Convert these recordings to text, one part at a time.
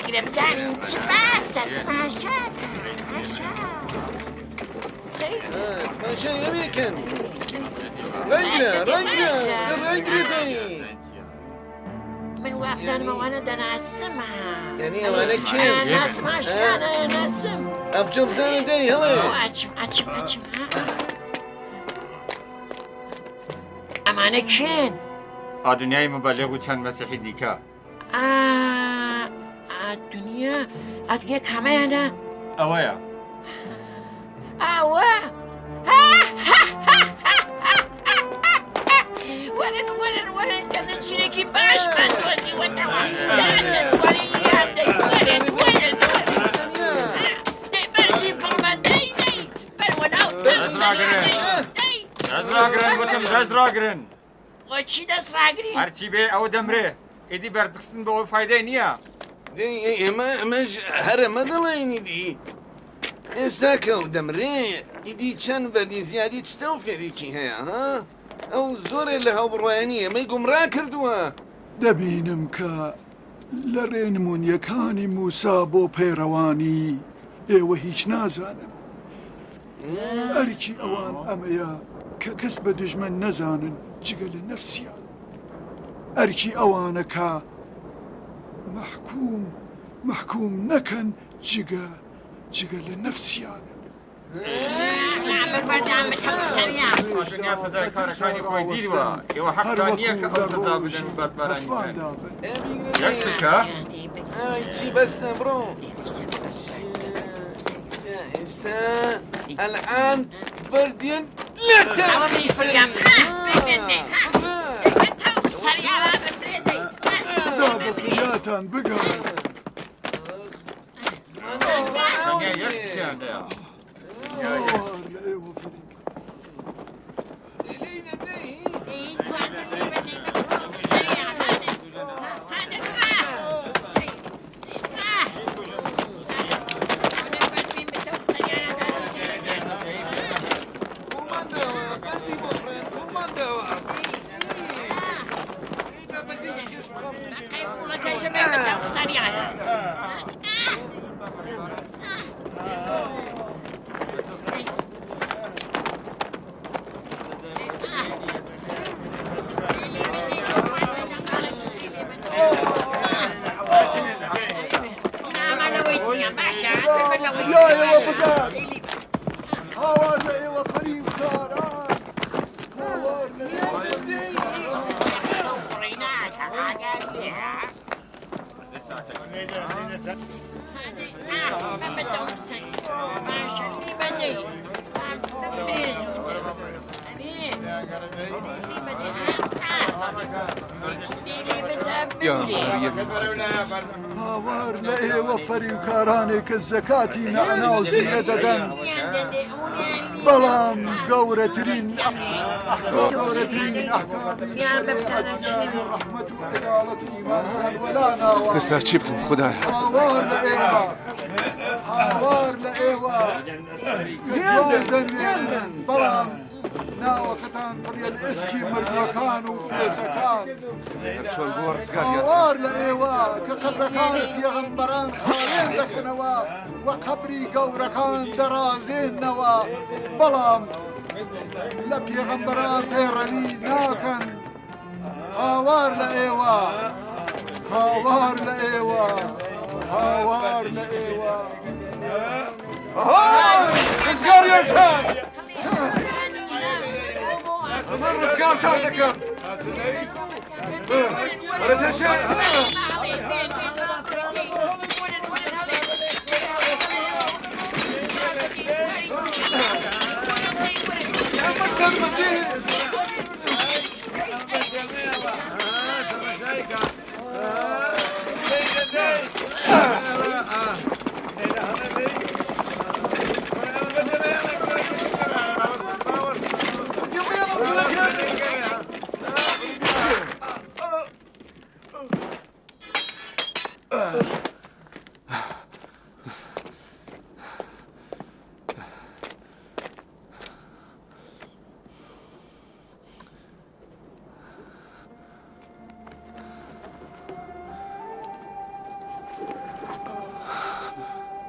گرمزانین چی باسە تماشاکە هەشا تماشا يميكن رنجرة من وابزانم ئەوانە دەناسمە يعني ئەوانە کێن؟ ناسم ئاشکانە ناسم ئەبجۆ بزانە دەی هەڵێ ئەچم ئەمانە کێن؟ ئادونیای مبەلێغ و چەند مەسیحی دیکە ئادونیا کامەیانە؟ ئەوەیە ئەوە وەرن کە نەچیرێکی باشمان دۆزیوەتەوە وەرن بەردی فڕمان دەی بەرەوە ناو دەزراگرن وتم دەزراگرن چی دەسڕاگرین؟ هەرچی بێ ئەو دەمرێ ئیدی بەردەخستن بەوەی فایدەی نییە ئێمەش هەرەمە دەڵێنی دی ئێستا کە و دەمرێ ئیدی چەند بەردی زیادی چتە و فێرێکی هەیە ها؟ ئەو زۆرێ لە هاوبڕوایانی ئەمەی گومڕا کردووە دەبینم کە لە ڕێنمونیەکانی موسا بۆ پەیڕەوانی ئێوە هیچ نازانن ئەرکی ئەوان ئەمەیە کە کەس بە دوژمن نەزانن جگە لە نەفسیان ئەرکی ئەوانە کە محکوم نەکەن جگە لە نەفسیان ئادونیا سەزای کارەکانی خۆی دیوە ئێوە حەقتان نییە کە ئەو سەزا بدەن بەربەرانی یەک سکە چی بەستە بڕۆ ئێستا ئەلعان بردیان لێتە دا بە فریاتان بگەڕن یەک سکیان دەیە هاوار لە ئێوە فەریب کاران هاوار لە ئێوە فەریبکارانێک کە زەکاتی نەعنا و زینە دەدەن بەڵام گەورەترین ئەحکامی ڕەحمەت و عەداڵەت و ئیمانتان وەلا ناوە ئێستا چی بکەم خوددایە هاوار لە ئێوە کە جوان دەنوێنن بەڵام ناوەکەتان پڕیە لە ئێسکی مردوەکان و پێزەکان هاوار لە ئێوە کە قەبرەکانی پێغەمبەران خاوێن دەکەنەوە و قەبری گەورەکان دەرازێننەوە بەڵام لە پێغەمبەران پەیڕەوی ناکەن هاوار لە ئێوە ڕزگاریان من ڕزگارتان دەکەم وەرە پێشێن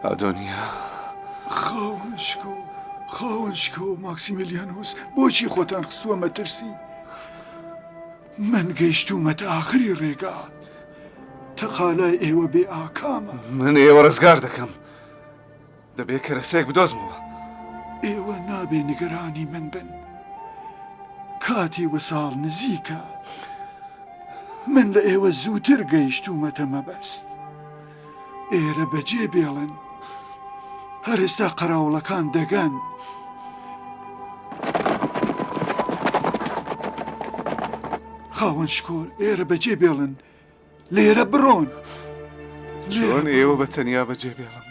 ئەدۆنیا خاوەنشکۆ ماکسیملیانۆس بۆچی خۆتان خستووە مەترسی من گەیشتومەتە ئاخری ڕێگا تەقالای ئێوە بێ ئاکامە من ئێوە ڕزگار دەکەم دەبێت کەرەسەیەک بدۆزمەوە ئێوە نابێ نیگەرانی من بن کاتی وەساڵ نزیکە من لە ئێوە زووتر گەیشتومەتە مەبەست ئێرە بەجێ بێڵن هەر ئێستا قەراوڵەکان دەگەن خاوەنشکۆر ئێرە بەجێ بێڵن لێرە بڕۆن چۆن ئێوە بە تەنیا بەجێ بێڵم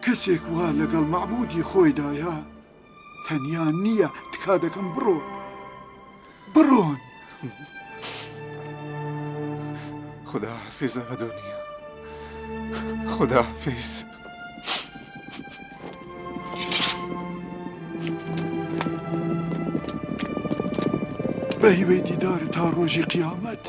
کەسێک وا لەگەڵ معبودی خۆیدایە تەنیا نییە تکا دەکەم بڕۆن خداحافیز ئەدۆنیا خداحافیز بە هیوەی دیدارە تا ڕۆژی قیامەت